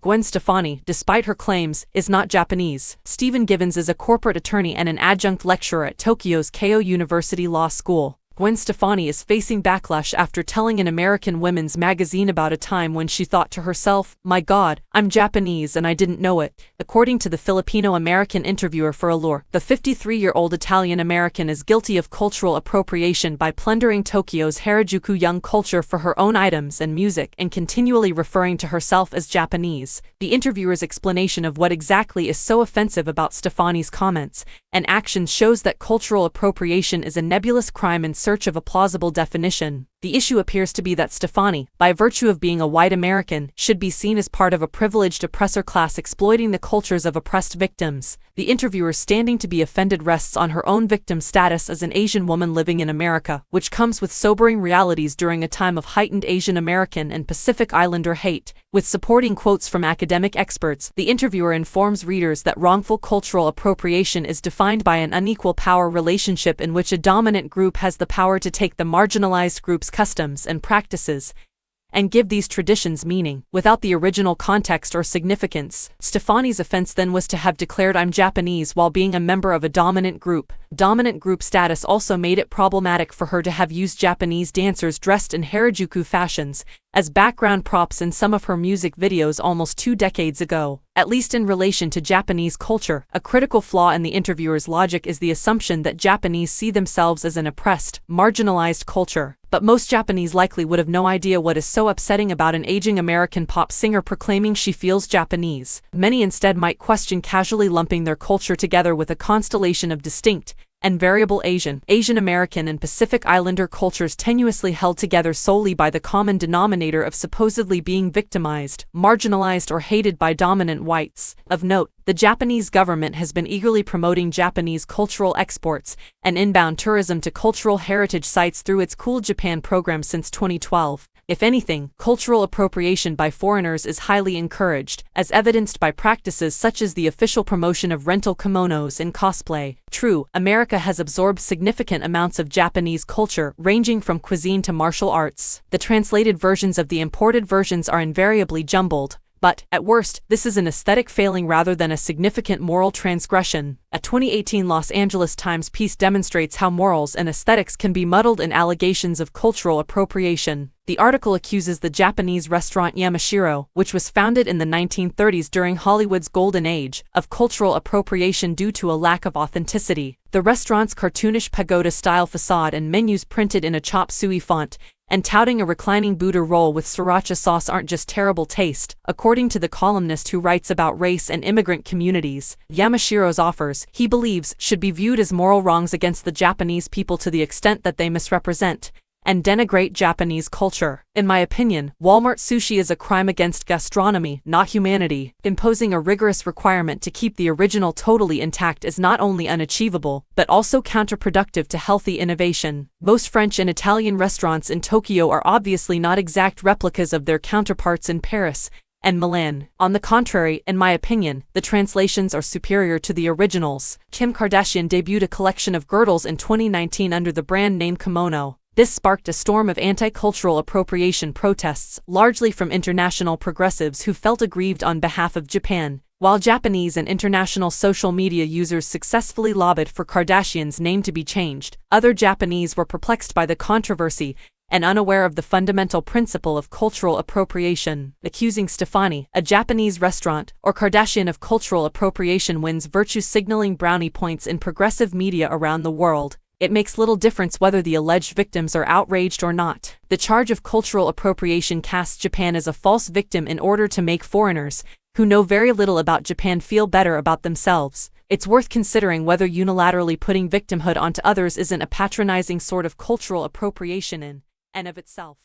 Gwen Stefani, despite her claims, is not Japanese. Stephen Givens is a corporate attorney and an adjunct lecturer at Tokyo's Keio University Law School. Gwen Stefani is facing backlash after telling an American women's magazine about a time when she thought to herself, "My God, I'm Japanese and I didn't know it." According to the Filipino-American interviewer for Allure, the 53-year-old Italian-American is guilty of cultural appropriation by plundering Tokyo's Harajuku young culture for her own items and music and continually referring to herself as Japanese. The interviewer's explanation of what exactly is so offensive about Stefani's comments and actions shows that cultural appropriation is a nebulous crime in search of a plausible definition. The issue appears to be that Stefani, by virtue of being a white American, should be seen as part of a privileged oppressor class exploiting the cultures of oppressed victims. The interviewer's standing to be offended rests on her own victim status as an Asian woman living in America, which comes with sobering realities during a time of heightened Asian American and Pacific Islander hate. With supporting quotes from academic experts, the interviewer informs readers that wrongful cultural appropriation is defined by an unequal power relationship in which a dominant group has the power to take the marginalized group's customs and practices and give these traditions meaning, without the original context or significance. Stefani's offense then was to have declared "I'm Japanese" while being a member of a dominant group. Dominant group status also made it problematic for her to have used Japanese dancers dressed in Harajuku fashions as background props in some of her music videos almost 2 decades ago. At least in relation to Japanese culture, a critical flaw in the interviewer's logic is the assumption that Japanese see themselves as an oppressed, marginalized culture. But most Japanese likely would have no idea what is so upsetting about an aging American pop singer proclaiming she feels Japanese. Many instead might question casually lumping their culture together with a constellation of distinct and variable Asian American and Pacific Islander cultures tenuously held together solely by the common denominator of supposedly being victimized, marginalized or hated by dominant whites. Of note, the Japanese government has been eagerly promoting Japanese cultural exports and inbound tourism to cultural heritage sites through its Cool Japan program since 2012. If anything, cultural appropriation by foreigners is highly encouraged, as evidenced by practices such as the official promotion of rental kimonos and cosplay. True, America has absorbed significant amounts of Japanese culture, ranging from cuisine to martial arts. The translated versions of the imported versions are invariably jumbled. But, at worst, this is an aesthetic failing rather than a significant moral transgression. A 2018 Los Angeles Times piece demonstrates how morals and aesthetics can be muddled in allegations of cultural appropriation. The article accuses the Japanese restaurant Yamashiro, which was founded in the 1930s during Hollywood's golden age, of cultural appropriation due to a lack of authenticity. The restaurant's cartoonish pagoda-style facade and menus printed in a chop suey font and touting a reclining Buddha roll with sriracha sauce aren't just terrible taste. According to the columnist who writes about race and immigrant communities, Yamashiro's offers, he believes, should be viewed as moral wrongs against the Japanese people to the extent that they misrepresent and denigrate Japanese culture. In my opinion, Walmart sushi is a crime against gastronomy, not humanity. Imposing a rigorous requirement to keep the original totally intact is not only unachievable, but also counterproductive to healthy innovation. Most French and Italian restaurants in Tokyo are obviously not exact replicas of their counterparts in Paris and Milan. On the contrary, in my opinion, the translations are superior to the originals. Kim Kardashian debuted a collection of girdles in 2019 under the brand name Kimono. This sparked a storm of anti-cultural appropriation protests, largely from international progressives who felt aggrieved on behalf of Japan, while Japanese and international social media users successfully lobbied for Kardashian's name to be changed. Other Japanese were perplexed by the controversy and unaware of the fundamental principle of cultural appropriation. Accusing Stefani, a Japanese restaurant, or Kardashian of cultural appropriation wins virtue-signaling brownie points in progressive media around the world. It makes little difference whether the alleged victims are outraged or not. The charge of cultural appropriation casts Japan as a false victim in order to make foreigners, who know very little about Japan, feel better about themselves. It's worth considering whether unilaterally putting victimhood onto others isn't a patronizing sort of cultural appropriation in and of itself.